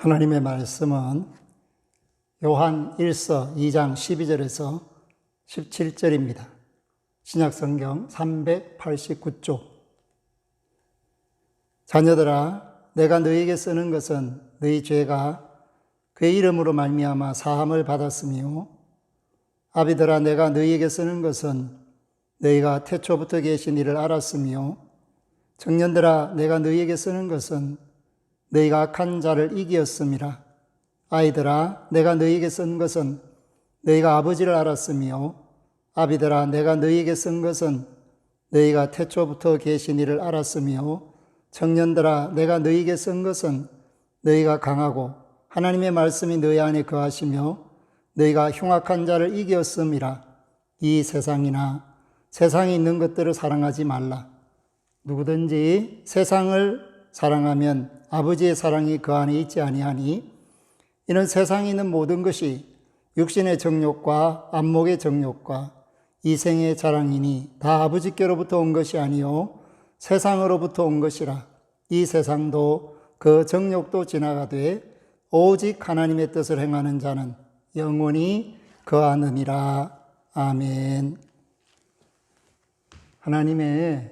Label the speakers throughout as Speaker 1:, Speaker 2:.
Speaker 1: 하나님의 말씀은 요한 1서 2장 12절에서 17절입니다. 신약성경 389쪽. 자녀들아, 내가 너희에게 쓰는 것은 너희 죄가 그의 이름으로 말미암아 사함을 받았으며, 아비들아, 내가 너희에게 쓰는 것은 너희가 태초부터 계신 이를 알았으며, 청년들아, 내가 너희에게 쓰는 것은 너희가 악한 자를 이기었음이라. 아이들아, 내가 너희에게 쓴 것은 너희가 아버지를 알았으며, 아비들아, 내가 너희에게 쓴 것은 너희가 태초부터 계신 이를 알았으며, 청년들아, 내가 너희에게 쓴 것은 너희가 강하고 하나님의 말씀이 너희 안에 거하시며 너희가 흉악한 자를 이기었음이라. 이 세상이나 세상에 있는 것들을 사랑하지 말라. 누구든지 세상을 사랑하면 아버지의 사랑이 그 안에 있지 아니하니, 이는 세상에 있는 모든 것이 육신의 정욕과 안목의 정욕과 이생의 자랑이니 다 아버지께로부터 온 것이 아니요 세상으로부터 온 것이라. 이 세상도 그 정욕도 지나가되 오직 하나님의 뜻을 행하는 자는 영원히 거하느니라. 아멘. 하나님의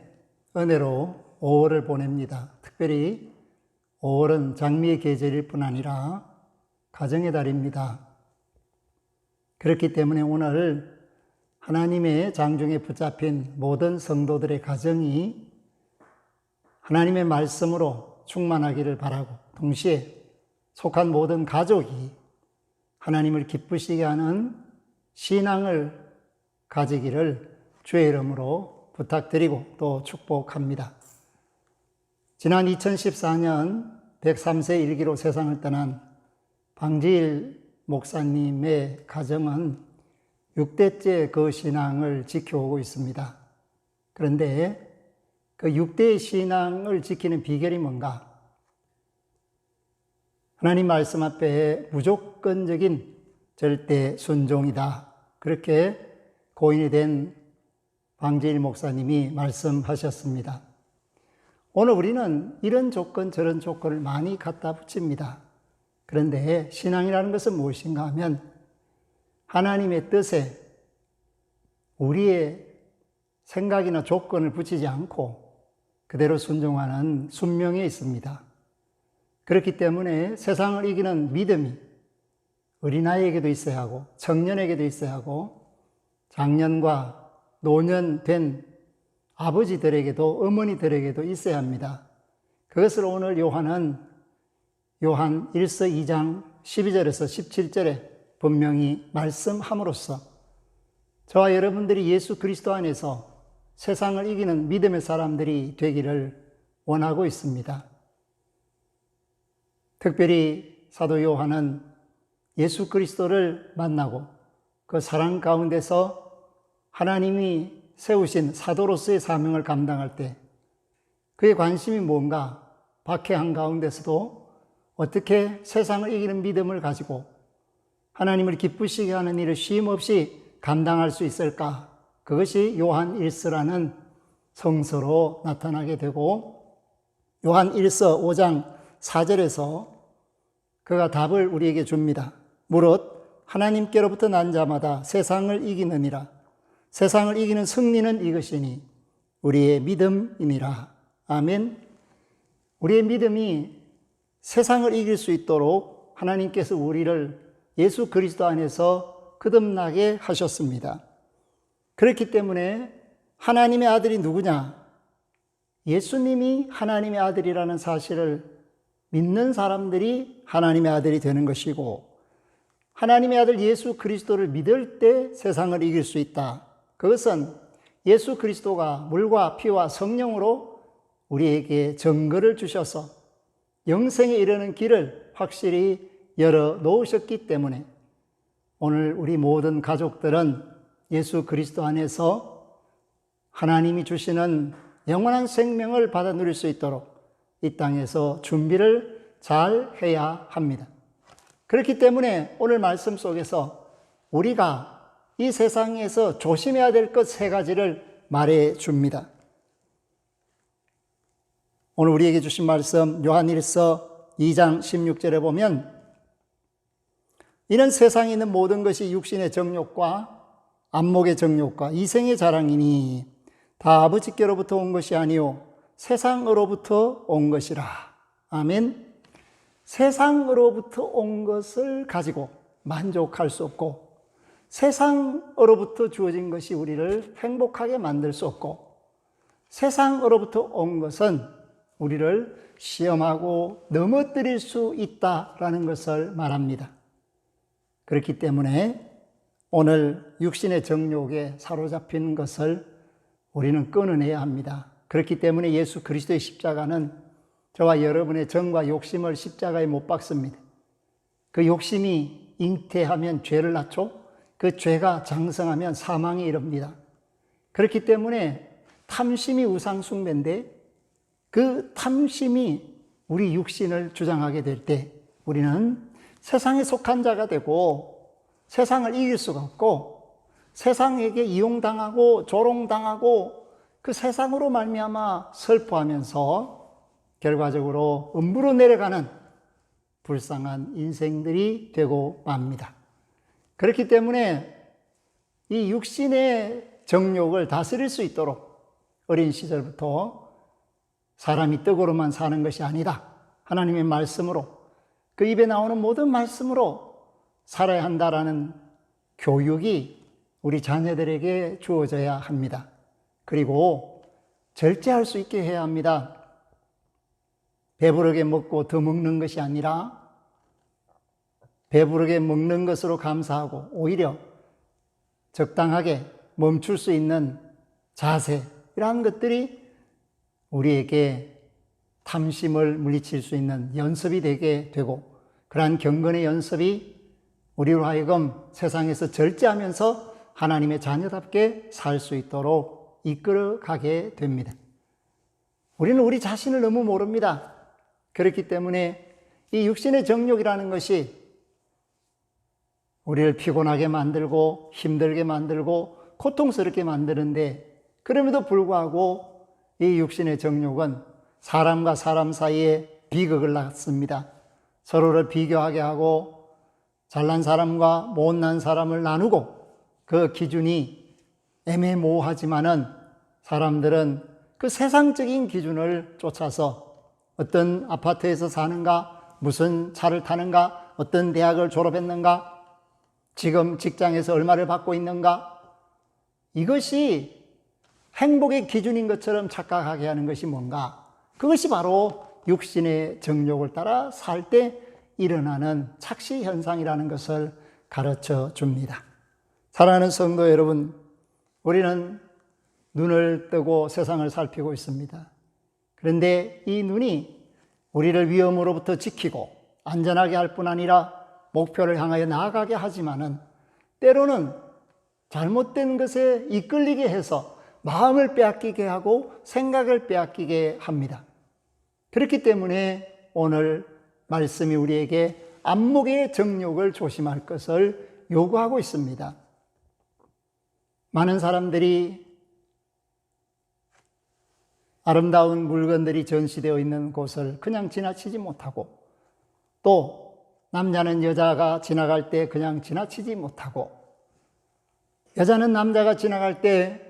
Speaker 1: 은혜로 5월을 보냅니다. 특별히 5월은 장미의 계절일 뿐 아니라 가정의 달입니다. 그렇기 때문에 오늘 하나님의 장중에 붙잡힌 모든 성도들의 가정이 하나님의 말씀으로 충만하기를 바라고, 동시에 속한 모든 가족이 하나님을 기쁘시게 하는 신앙을 가지기를 주의 이름으로 부탁드리고 또 축복합니다. 지난 2014년 103세 일기로 세상을 떠난 방지일 목사님의 가정은 6대째 그 신앙을 지켜오고 있습니다. 그런데 그 6대의 신앙을 지키는 비결이 뭔가? 하나님 말씀 앞에 무조건적인 절대 순종이다. 그렇게 고인이 된 방지일 목사님이 말씀하셨습니다. 오늘 우리는 이런 조건 저런 조건을 많이 갖다 붙입니다. 그런데 신앙이라는 것은 무엇인가 하면 하나님의 뜻에 우리의 생각이나 조건을 붙이지 않고 그대로 순종하는 순명에 있습니다. 그렇기 때문에 세상을 이기는 믿음이 어린아이에게도 있어야 하고 청년에게도 있어야 하고 장년과 노년된 아버지들에게도 어머니들에게도 있어야 합니다. 그것을 오늘 요한은 요한 1서 2장 12절에서 17절에 분명히 말씀함으로써 저와 여러분들이 예수 그리스도 안에서 세상을 이기는 믿음의 사람들이 되기를 원하고 있습니다. 특별히 사도 요한은 예수 그리스도를 만나고 그 사랑 가운데서 하나님이 세우신 사도로서의 사명을 감당할 때 그의 관심이 뭔가, 박해한 가운데서도 어떻게 세상을 이기는 믿음을 가지고 하나님을 기쁘시게 하는 일을 쉼없이 감당할 수 있을까? 그것이 요한 1서라는 성서로 나타나게 되고, 요한 1서 5장 4절에서 그가 답을 우리에게 줍니다. 무릇 하나님께로부터 난 자마다 세상을 이기느니라. 세상을 이기는 승리는 이것이니 우리의 믿음이니라. 아멘. 우리의 믿음이 세상을 이길 수 있도록 하나님께서 우리를 예수 그리스도 안에서 거듭나게 하셨습니다. 그렇기 때문에 하나님의 아들이 누구냐? 예수님이 하나님의 아들이라는 사실을 믿는 사람들이 하나님의 아들이 되는 것이고, 하나님의 아들 예수 그리스도를 믿을 때 세상을 이길 수 있다. 그것은 예수 그리스도가 물과 피와 성령으로 우리에게 증거를 주셔서 영생에 이르는 길을 확실히 열어 놓으셨기 때문에 오늘 우리 모든 가족들은 예수 그리스도 안에서 하나님이 주시는 영원한 생명을 받아 누릴 수 있도록 이 땅에서 준비를 잘 해야 합니다. 그렇기 때문에 오늘 말씀 속에서 우리가 이 세상에서 조심해야 될 것 3가지를 말해 줍니다. 오늘 우리에게 주신 말씀 요한 1서 2장 16절에 보면 이는 세상에 있는 모든 것이 육신의 정욕과 안목의 정욕과 이생의 자랑이니 다 아버지께로부터 온 것이 아니요 세상으로부터 온 것이라. 아멘. 세상으로부터 온 것을 가지고 만족할 수 없고 세상으로부터 주어진 것이 우리를 행복하게 만들 수 없고 세상으로부터 온 것은 우리를 시험하고 넘어뜨릴 수 있다라는 것을 말합니다. 그렇기 때문에 오늘 육신의 정욕에 사로잡힌 것을 우리는 끊어내야 합니다. 그렇기 때문에 예수 그리스도의 십자가는 저와 여러분의 정과 욕심을 십자가에 못 박습니다. 그 욕심이 잉태하면 죄를 낳죠. 그 죄가 장성하면 사망에 이릅니다. 그렇기 때문에 탐심이 우상숭배인데 그 탐심이 우리 육신을 주장하게 될 때 우리는 세상에 속한 자가 되고 세상을 이길 수가 없고 세상에게 이용당하고 조롱당하고 그 세상으로 말미암아 슬퍼하면서 결과적으로 음부로 내려가는 불쌍한 인생들이 되고 맙니다. 그렇기 때문에 이 육신의 정욕을 다스릴 수 있도록 어린 시절부터 사람이 떡으로만 사는 것이 아니다. 하나님의 말씀으로 그 입에 나오는 모든 말씀으로 살아야 한다라는 교육이 우리 자녀들에게 주어져야 합니다. 그리고 절제할 수 있게 해야 합니다. 배부르게 먹고 더 먹는 것이 아니라 배부르게 먹는 것으로 감사하고 오히려 적당하게 멈출 수 있는 자세, 이러한 것들이 우리에게 탐심을 물리칠 수 있는 연습이 되게 되고 그러한 경건의 연습이 우리로 하여금 세상에서 절제하면서 하나님의 자녀답게 살 수 있도록 이끌어가게 됩니다. 우리는 우리 자신을 너무 모릅니다. 그렇기 때문에 이 육신의 정욕이라는 것이 우리를 피곤하게 만들고 힘들게 만들고 고통스럽게 만드는데 그럼에도 불구하고 이 육신의 정욕은 사람과 사람 사이에 비극을 낳습니다. 서로를 비교하게 하고 잘난 사람과 못난 사람을 나누고 그 기준이 애매모호하지만은 사람들은 그 세상적인 기준을 쫓아서 어떤 아파트에서 사는가, 무슨 차를 타는가, 어떤 대학을 졸업했는가, 지금 직장에서 얼마를 받고 있는가, 이것이 행복의 기준인 것처럼 착각하게 하는 것이 뭔가? 그것이 바로 육신의 정욕을 따라 살 때 일어나는 착시 현상이라는 것을 가르쳐 줍니다. 사랑하는 성도 여러분, 우리는 눈을 뜨고 세상을 살피고 있습니다. 그런데 이 눈이 우리를 위험으로부터 지키고 안전하게 할 뿐 아니라 목표를 향하여 나아가게 하지만은 때로는 잘못된 것에 이끌리게 해서 마음을 빼앗기게 하고 생각을 빼앗기게 합니다. 그렇기 때문에 오늘 말씀이 우리에게 안목의 정욕을 조심할 것을 요구하고 있습니다. 많은 사람들이 아름다운 물건들이 전시되어 있는 곳을 그냥 지나치지 못하고 또 남자는 여자가 지나갈 때 그냥 지나치지 못하고 여자는 남자가 지나갈 때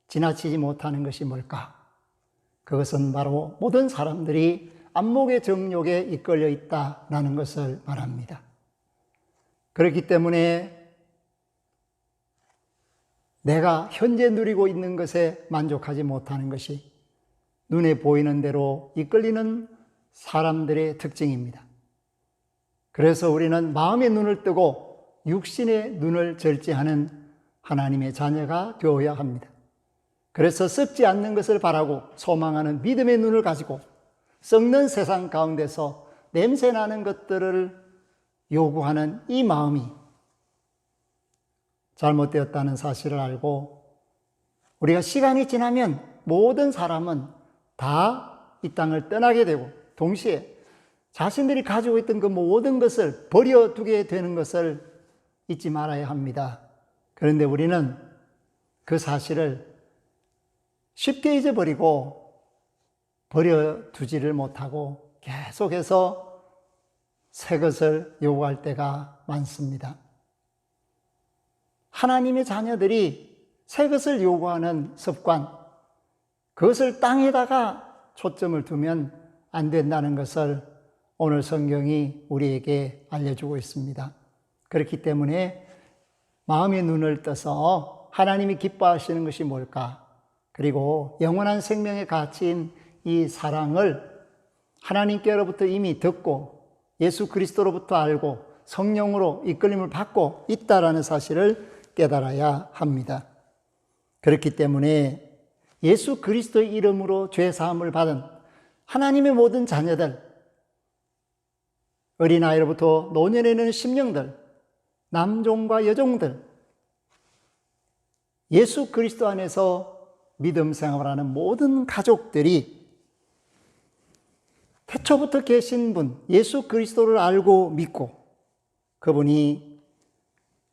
Speaker 1: 지나치지 못하는 것이 뭘까? 그것은 바로 모든 사람들이 안목의 정욕에 이끌려 있다라는 것을 말합니다. 그렇기 때문에 내가 현재 누리고 있는 것에 만족하지 못하는 것이 눈에 보이는 대로 이끌리는 사람들의 특징입니다. 그래서 우리는 마음의 눈을 뜨고 육신의 눈을 절제하는 하나님의 자녀가 되어야 합니다. 그래서 썩지 않는 것을 바라고 소망하는 믿음의 눈을 가지고 썩는 세상 가운데서 냄새나는 것들을 요구하는 이 마음이 잘못되었다는 사실을 알고 우리가 시간이 지나면 모든 사람은 다 이 땅을 떠나게 되고 동시에 자신들이 가지고 있던 그 모든 것을 버려두게 되는 것을 잊지 말아야 합니다. 그런데 우리는 그 사실을 쉽게 잊어버리고 버려두지를 못하고 계속해서 새 것을 요구할 때가 많습니다. 하나님의 자녀들이 새 것을 요구하는 습관, 그것을 땅에다가 초점을 두면 안 된다는 것을 오늘 성경이 우리에게 알려주고 있습니다. 그렇기 때문에 마음의 눈을 떠서 하나님이 기뻐하시는 것이 뭘까? 그리고 영원한 생명의 가치인 이 사랑을 하나님께로부터 이미 듣고 예수 그리스도로부터 알고 성령으로 이끌림을 받고 있다라는 사실을 깨달아야 합니다. 그렇기 때문에 예수 그리스도의 이름으로 죄 사함을 받은 하나님의 모든 자녀들, 어린아이로부터 노년에 이르는 심령들, 남종과 여종들, 예수 그리스도 안에서 믿음 생활하는 모든 가족들이 태초부터 계신 분, 예수 그리스도를 알고 믿고 그분이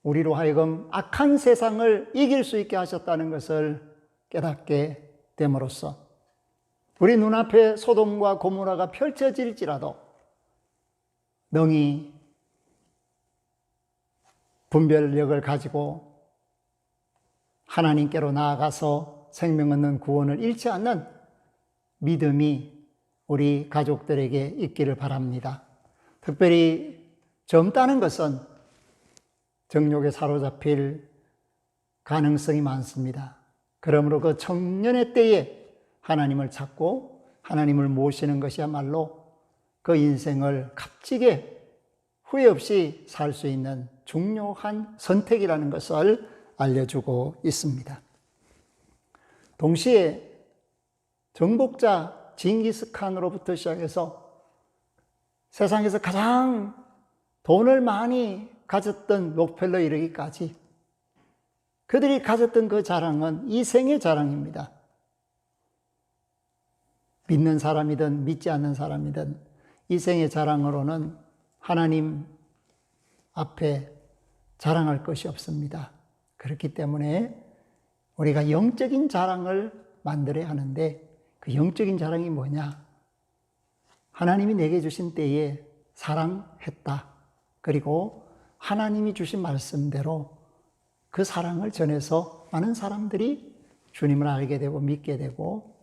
Speaker 1: 우리로 하여금 악한 세상을 이길 수 있게 하셨다는 것을 깨닫게 됨으로써 우리 눈앞에 소돔과 고모라가 펼쳐질지라도 능히 분별력을 가지고 하나님께로 나아가서 생명 얻는 구원을 잃지 않는 믿음이 우리 가족들에게 있기를 바랍니다. 특별히 젊다는 것은 정욕에 사로잡힐 가능성이 많습니다. 그러므로 그 청년의 때에 하나님을 찾고 하나님을 모시는 것이야말로 그 인생을 값지게 후회 없이 살 수 있는 중요한 선택이라는 것을 알려주고 있습니다. 동시에 정복자 징기스칸으로부터 시작해서 세상에서 가장 돈을 많이 가졌던 록펠러 이르기까지 그들이 가졌던 그 자랑은 이 생의 자랑입니다. 믿는 사람이든 믿지 않는 사람이든 이 생의 자랑으로는 하나님 앞에 자랑할 것이 없습니다. 그렇기 때문에 우리가 영적인 자랑을 만들어야 하는데 그 영적인 자랑이 뭐냐? 하나님이 내게 주신 때에 사랑했다. 그리고 하나님이 주신 말씀대로 그 사랑을 전해서 많은 사람들이 주님을 알게 되고 믿게 되고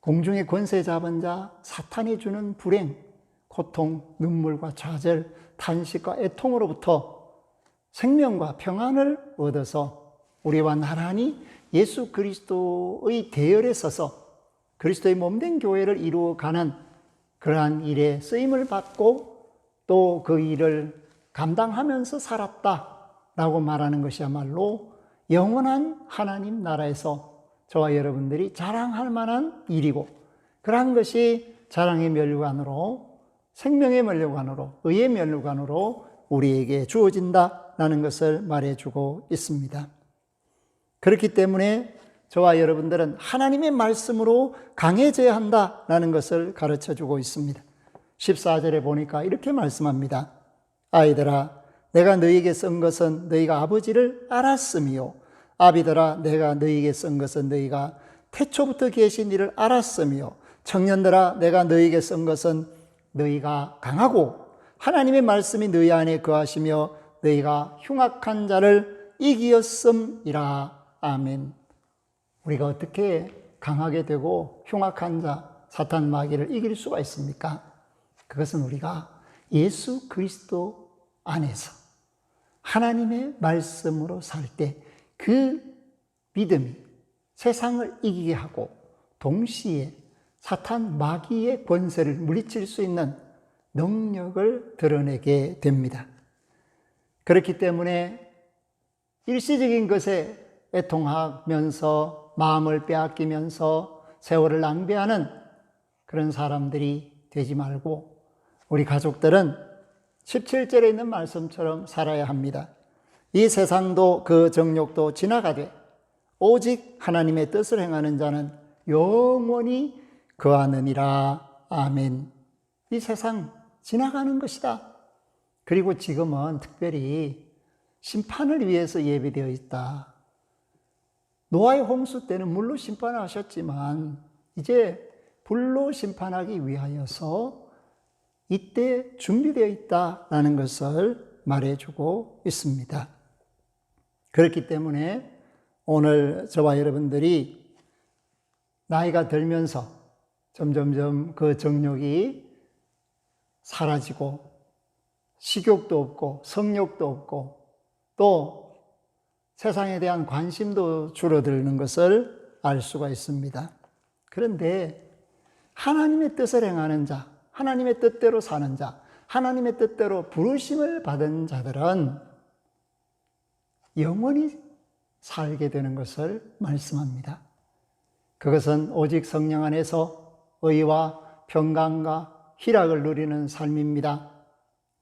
Speaker 1: 공중의 권세 잡은 자 사탄이 주는 불행, 고통, 눈물과 좌절, 탄식과 애통으로부터 생명과 평안을 얻어서 우리와 나란히 예수 그리스도의 대열에 서서 그리스도의 몸된 교회를 이루어가는 그러한 일에 쓰임을 받고 또 그 일을 감당하면서 살았다라고 말하는 것이야말로 영원한 하나님 나라에서 저와 여러분들이 자랑할 만한 일이고 그러한 것이 자랑의 면류관으로 생명의 면류관으로 의의 면류관으로 우리에게 주어진다라는 것을 말해주고 있습니다. 그렇기 때문에 저와 여러분들은 하나님의 말씀으로 강해져야 한다라는 것을 가르쳐주고 있습니다. 14절에 보니까 이렇게 말씀합니다. 아이들아, 내가 너희에게 쓴 것은 너희가 아버지를 알았으며 아비들아, 내가 너희에게 쓴 것은 너희가 태초부터 계신 이를 알았으며 청년들아, 내가 너희에게 쓴 것은 너희가 강하고 하나님의 말씀이 너희 안에 거하시며 너희가 흉악한 자를 이기었음이라. 아멘. 우리가 어떻게 강하게 되고 흉악한 자, 사탄 마귀를 이길 수가 있습니까? 그것은 우리가 예수 그리스도 안에서 하나님의 말씀으로 살 때 그 믿음이 세상을 이기게 하고 동시에 사탄 마귀의 권세를 물리칠 수 있는 능력을 드러내게 됩니다. 그렇기 때문에 일시적인 것에 애통하면서 마음을 빼앗기면서 세월을 낭비하는 그런 사람들이 되지 말고 우리 가족들은 17절에 있는 말씀처럼 살아야 합니다. 이 세상도 그 정욕도 지나가되 오직 하나님의 뜻을 행하는 자는 영원히 거하느니라. 아멘. 이 세상 지나가는 것이다. 그리고 지금은 특별히 심판을 위해서 예비되어 있다. 노아의 홍수 때는 물로 심판하셨지만 이제 불로 심판하기 위하여서 이때 준비되어 있다라는 것을 말해주고 있습니다. 그렇기 때문에 오늘 저와 여러분들이 나이가 들면서 점점점 그 정욕이 사라지고 식욕도 없고 성욕도 없고 또 세상에 대한 관심도 줄어드는 것을 알 수가 있습니다. 그런데 하나님의 뜻을 행하는 자, 하나님의 뜻대로 사는 자, 하나님의 뜻대로 부르심을 받은 자들은 영원히 살게 되는 것을 말씀합니다. 그것은 오직 성령 안에서 의와 평강과 희락을 누리는 삶입니다.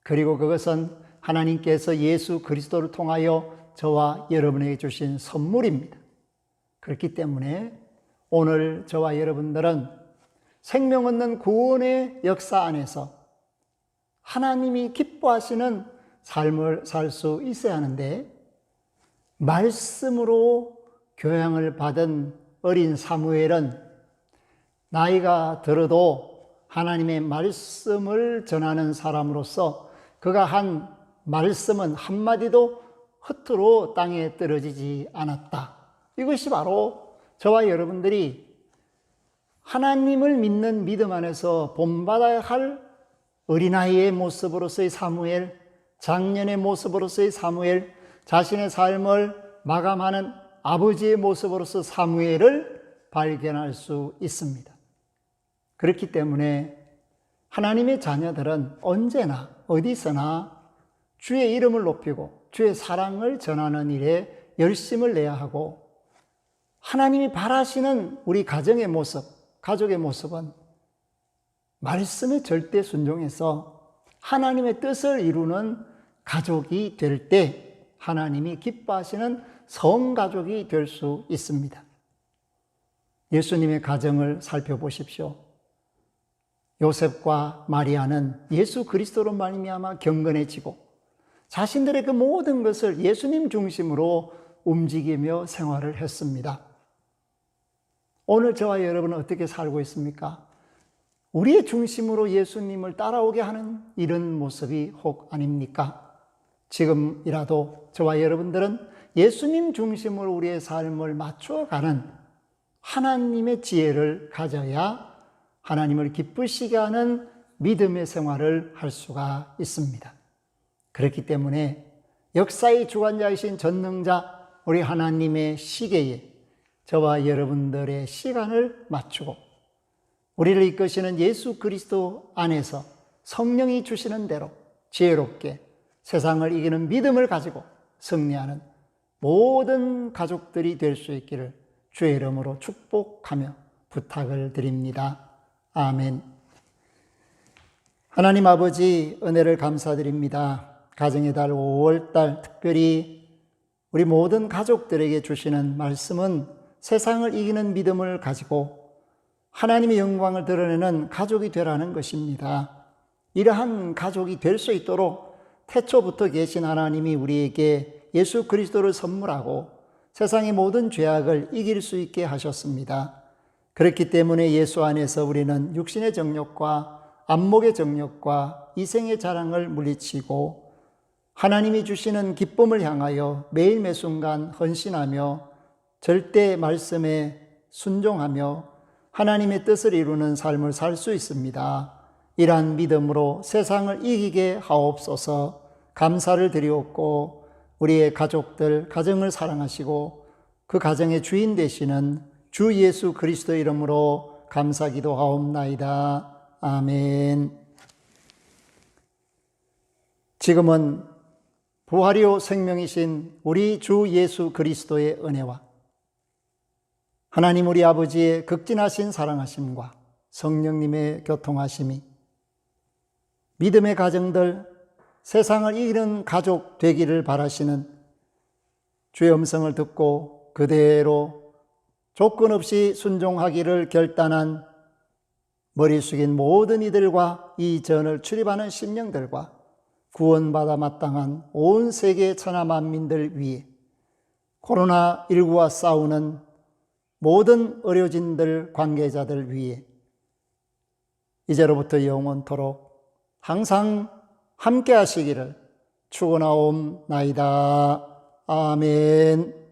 Speaker 1: 그리고 그것은 하나님께서 예수 그리스도를 통하여 저와 여러분에게 주신 선물입니다. 그렇기 때문에 오늘 저와 여러분들은 생명 얻는 구원의 역사 안에서 하나님이 기뻐하시는 삶을 살 수 있어야 하는데, 말씀으로 교양을 받은 어린 사무엘은 나이가 들어도 하나님의 말씀을 전하는 사람으로서 그가 한 말씀은 한마디도 허투루 땅에 떨어지지 않았다. 이것이 바로 저와 여러분들이 하나님을 믿는 믿음 안에서 본받아야 할 어린아이의 모습으로서의 사무엘, 장년의 모습으로서의 사무엘, 자신의 삶을 마감하는 아버지의 모습으로서 사무엘을 발견할 수 있습니다. 그렇기 때문에 하나님의 자녀들은 언제나 어디서나 주의 이름을 높이고 주의 사랑을 전하는 일에 열심을 내야 하고, 하나님이 바라시는 우리 가정의 모습, 가족의 모습은 말씀에 절대 순종해서 하나님의 뜻을 이루는 가족이 될 때 하나님이 기뻐하시는 성가족이 될 수 있습니다. 예수님의 가정을 살펴보십시오. 요셉과 마리아는 예수 그리스도로 말미암아 경건해지고 자신들의 그 모든 것을 예수님 중심으로 움직이며 생활을 했습니다. 오늘 저와 여러분은 어떻게 살고 있습니까? 우리의 중심으로 예수님을 따라오게 하는 이런 모습이 혹 아닙니까? 지금이라도 저와 여러분들은 예수님 중심으로 우리의 삶을 맞춰가는 하나님의 지혜를 가져야 하나님을 기쁘시게 하는 믿음의 생활을 할 수가 있습니다. 그렇기 때문에 역사의 주관자이신 전능자 우리 하나님의 시계에 저와 여러분들의 시간을 맞추고 우리를 이끄시는 예수 그리스도 안에서 성령이 주시는 대로 지혜롭게 세상을 이기는 믿음을 가지고 승리하는 모든 가족들이 될 수 있기를 주의 이름으로 축복하며 부탁을 드립니다. 아멘. 하나님 아버지, 은혜를 감사드립니다. 가정의 달 5월달 특별히 우리 모든 가족들에게 주시는 말씀은 세상을 이기는 믿음을 가지고 하나님의 영광을 드러내는 가족이 되라는 것입니다. 이러한 가족이 될 수 있도록 태초부터 계신 하나님이 우리에게 예수 그리스도를 선물하고 세상의 모든 죄악을 이길 수 있게 하셨습니다. 그렇기 때문에 예수 안에서 우리는 육신의 정욕과 안목의 정욕과 이생의 자랑을 물리치고 하나님이 주시는 기쁨을 향하여 매일 매순간 헌신하며 절대 말씀에 순종하며 하나님의 뜻을 이루는 삶을 살 수 있습니다. 이러한 믿음으로 세상을 이기게 하옵소서. 감사를 드리옵고 우리의 가족들, 가정을 사랑하시고 그 가정의 주인 되시는 주 예수 그리스도 이름으로 감사 기도하옵나이다. 아멘. 지금은 부활이요 생명이신 우리 주 예수 그리스도의 은혜와 하나님 우리 아버지의 극진하신 사랑하심과 성령님의 교통하심이 믿음의 가정들, 세상을 이기는 가족 되기를 바라시는 주의 음성을 듣고 그대로 조건 없이 순종하기를 결단한 머리 숙인 모든 이들과 이 전을 출입하는 심령들과 구원받아 마땅한 온 세계 천하 만민들 위해 코로나19와 싸우는 모든 의료진들, 관계자들 위해 이제로부터 영원토록 항상 함께 하시기를 축원하옵나이다. 아멘.